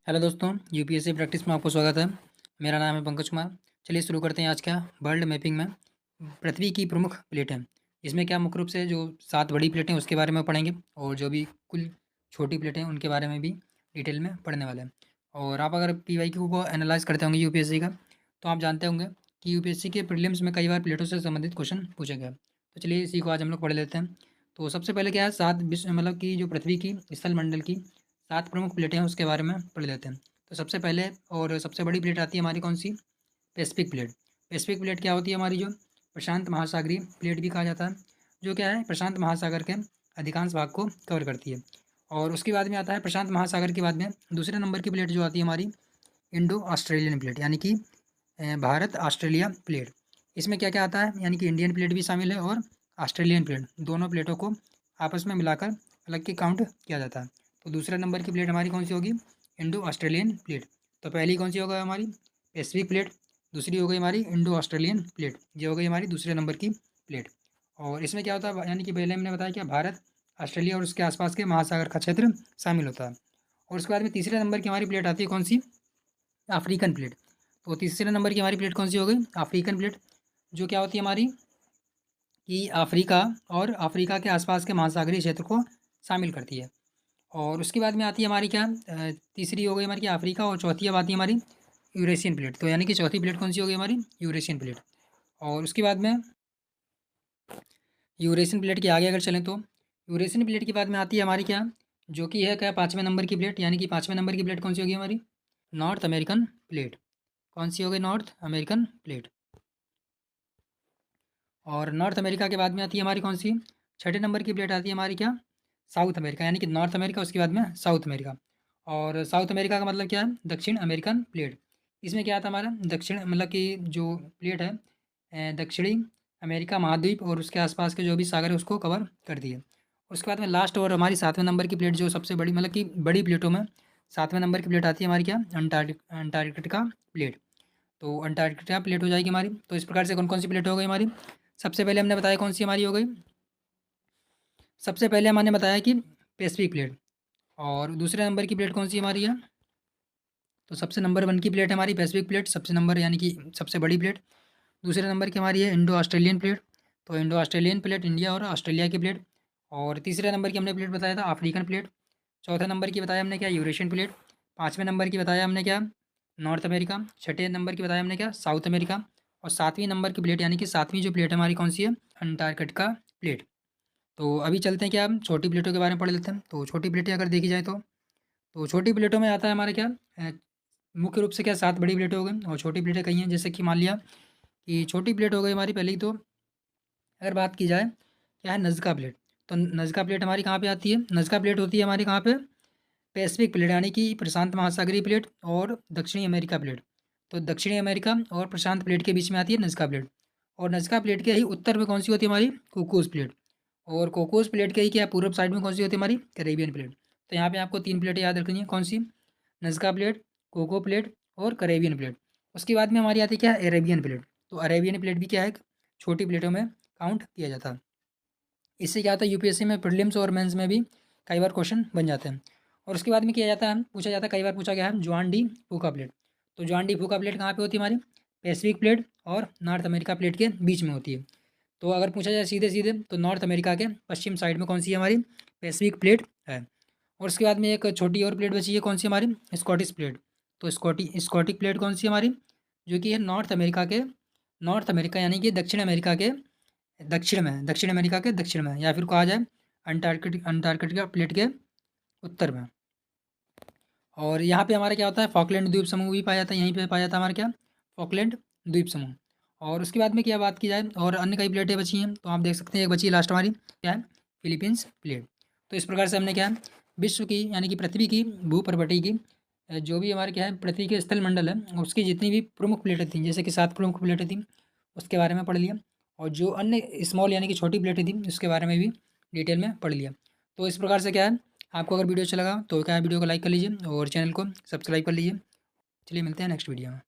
Hello दोस्तों, UPSC practice में आपको स्वागत है। मेरा नाम है पंकज कुमार। चलिए शुरू करते हैं आज का वर्ल्ड मैपिंग में पृथ्वी की प्रमुख प्लेटें। इसमें क्या मुख्य रूप से जो 7 बड़ी प्लेटें उसके बारे में पढ़ेंगे और जो भी कुल छोटी प्लेटें उनके बारे में भी डिटेल में पढ़ने वाले हैं। और आप अगर पीवाईक्यू को एनालाइज करते होंगे यूपीएससी का, तो आप जानते होंगे कि यूपीएससी के प्रीलिम्स में कई बार प्लेटों से संबंधित क्वेश्चन पूछे गए। तो चलिए इसी को आज हम लोग पढ़ लेते हैं। तो सबसे पहले क्या है, 7 विश्व मतलब कि जो पृथ्वी की स्थल मंडल की 7 प्रमुख प्लेटें हैं उसके बारे में पढ़ लेते हैं। तो सबसे पहले और सबसे बड़ी प्लेट आती है हमारी कौन सी? Pacific plate. पैसिफिक प्लेट क्या होती है हमारी? जो प्रशांत महासागरीय प्लेट भी कहा जाता है, जो क्या है प्रशांत महासागर के अधिकांश भाग को कवर करती है। और उसके बाद में आता है प्रशांत महासागर के बाद में दूसरे नंबर की प्लेट जो आती है हमारी इंडो ऑस्ट्रेलियन प्लेट, यानी कि भारत ऑस्ट्रेलिया प्लेट। इसमें क्या क्या आता है, यानी कि इंडियन प्लेट भी शामिल है और ऑस्ट्रेलियन प्लेट, दोनों प्लेटों को आपस में मिलाकर अलग के काउंट किया जाता है। तो दूसरे नंबर की प्लेट हमारी कौन सी होगी? Indo Australian plate. तो पहली कौन सी होगा हमारी? Pacific plate. दूसरी हो गई हमारी इंडो ऑस्ट्रेलियन प्लेट, ये हो गई हमारी दूसरे नंबर की प्लेट। और इसमें क्या होता है, यानी कि पहले हमने बताया क्या भारत ऑस्ट्रेलिया और उसके आसपास के महासागर का क्षेत्र शामिल होता है। और उसके बाद में तीसरे नंबर की हमारी प्लेट आती है कौन सी? African plate. तो तीसरे नंबर की हमारी प्लेट कौन सी हो गई? अफ्रीकन प्लेट, जो क्या होती है हमारी कि अफ्रीका और अफ्रीका के आसपास के महासागरीय क्षेत्र को शामिल करती है। और उसके बाद में आती है हमारी क्या, तीसरी हो गई हमारी क्या, अफ्रीका, और चौथी अब आती है हमारी यूरेशियन प्लेट। तो यानी कि चौथी प्लेट कौन सी हो गई हमारी? Eurasian plate. और उसके बाद में यूरेशियन प्लेट के आगे अगर चलें तो यूरेशियन प्लेट के बाद में आती है हमारी क्या, जो कि है क्या, पाँचवें नंबर की प्लेट। यानी कि पाँचवें नंबर की प्लेट कौन सी होगी हमारी? North American plate. कौन सी हो गई? North American plate. और नॉर्थ अमेरिका के बाद में आती है हमारी कौन सी? छठे नंबर की प्लेट आती है हमारी क्या, साउथ अमेरिका। यानी कि नॉर्थ अमेरिका, उसके बाद में साउथ अमेरिका। और साउथ अमेरिका का मतलब क्या है? दक्षिण अमेरिकन प्लेट। इसमें क्या आता है हमारा दक्षिण, मतलब कि जो प्लेट है दक्षिणी अमेरिका महाद्वीप और उसके आसपास के जो भी सागर है उसको कवर करती है। उसके बाद में लास्ट और हमारी सातवें नंबर की प्लेट, जो सबसे बड़ी मतलब कि बड़ी प्लेटों में सातवें नंबर की प्लेट आती है हमारी क्या, अंटार्कटिका प्लेट। तो अंटार्कटिका प्लेट हो जाएगी हमारी। तो इस प्रकार से कौन कौन सी प्लेट हो गई हमारी? सबसे पहले हमने बताया कौन सी हमारी हो गई, सबसे पहले हमने बताया कि पैसिफिक प्लेट। और दूसरे नंबर की प्लेट कौन सी हमारी है? तो सबसे नंबर 1 की प्लेट है हमारी पैसिफिक प्लेट, सबसे नंबर यानी कि सबसे बड़ी प्लेट। दूसरे नंबर की हमारी है इंडो ऑस्ट्रेलियन प्लेट। तो इंडो ऑस्ट्रेलियन प्लेट इंडिया और ऑस्ट्रेलिया की प्लेट। और तीसरे नंबर की हमने प्लेट बताया था अफ्रीकन प्लेट। चौथे नंबर की बताया हमने क्या, यूरेशियन प्लेट। पाँचवें नंबर की बताया हमने क्या, नॉर्थ अमेरिका। छठे नंबर की बताया हमने क्या, साउथ अमेरिका। और सातवीं नंबर की प्लेट, यानी कि सातवीं जो प्लेट हमारी कौन सी है, अंटार्कटिका प्लेट। तो अभी चलते हैं क्या, हम छोटी प्लेटों के बारे में पढ़ लेते हैं। तो छोटी प्लेटें अगर देखी जाए तो छोटी प्लेटों में आता है हमारा क्या, मुख्य रूप से क्या, 7 बड़ी प्लेटें हो गई और छोटी प्लेटें कई हैं। जैसे कि मान लिया कि छोटी प्लेट हो गई हमारी पहली, तो अगर बात की जाए क्या है, नज़का प्लेट। तो नज़का प्लेट हमारी कहाँ पे आती है? नज़का प्लेट होती है हमारी कहाँ पे? पैसिफिक प्लेट, यानी कि प्रशांत महासागरीय प्लेट और दक्षिणी अमेरिका प्लेट। तो दक्षिणी अमेरिका और प्रशांत प्लेट के बीच में आती है नज़का प्लेट। और नज़का प्लेट के ही उत्तर में कौन सी होती है हमारी? Cocos plate. और कोकोस प्लेट के ही क्या, पूर्व साइड में कौन सी होती है हमारी? Caribbean plate. तो यहाँ पे आपको 3 प्लेटें याद रखनी है, कौन सी? नज़का प्लेट, कोको प्लेट और कैरेबियन प्लेट। उसके बाद में हमारी आती है क्या, अरेबियन प्लेट। तो अरेबियन प्लेट भी क्या है, छोटी प्लेटों में काउंट किया जाता है। इससे क्या होता है, यूपीएससी में प्रीलिम्स और मेंस में भी कई बार क्वेश्चन बन जाते हैं। और उसके बाद में किया जाता है, पूछा जाता है, कई बार पूछा गया है जॉन डी फूका प्लेट। तो जॉन डी फूका प्लेट कहाँ पे होती है हमारी? पैसिफिक प्लेट और नॉर्थ अमेरिका प्लेट के बीच में होती है। तो अगर पूछा जाए सीधे सीधे, तो नॉर्थ अमेरिका के पश्चिम साइड में कौन सी है हमारी? पैसिफिक प्लेट है। और उसके बाद में एक छोटी और प्लेट बची है, कौन सी हमारी? Scottish plate. तो स्कॉटिक प्लेट कौन सी है हमारी? जो कि है नॉर्थ अमेरिका यानी कि दक्षिण अमेरिका के दक्षिण में, दक्षिण अमेरिका के दक्षिण में, या फिर कहा जाए अंटार्कटिका प्लेट के उत्तर में। और यहाँ पे हमारा क्या होता है, फॉकलैंड द्वीप समूह भी पाया जाता है, यहीं पे पाया जाता है हमारा क्या, फॉकलैंड द्वीप समूह। और उसके बाद में क्या बात की जाए, और अन्य कई प्लेटें बची हैं, तो आप देख सकते हैं एक बची है लास्ट हमारी, क्या है, फिलीपींस प्लेट। तो इस प्रकार से हमने क्या है, विश्व की यानी कि पृथ्वी की भूपर्वटी की जो भी हमारे क्या है पृथ्वी के स्थल मंडल है उसकी जितनी भी प्रमुख प्लेटें थी, जैसे कि 7 प्रमुख प्लेटें थी, उसके बारे में पढ़ लिया। और जो अन्य स्मॉल यानी कि छोटी प्लेटें थी उसके बारे में भी डिटेल में पढ़ लिया। तो इस प्रकार से क्या है, आपको अगर वीडियो अच्छा लगा तो क्या है, वीडियो को लाइक कर लीजिए और चैनल को सब्सक्राइब कर लीजिए। चलिए मिलते हैं नेक्स्ट वीडियो में।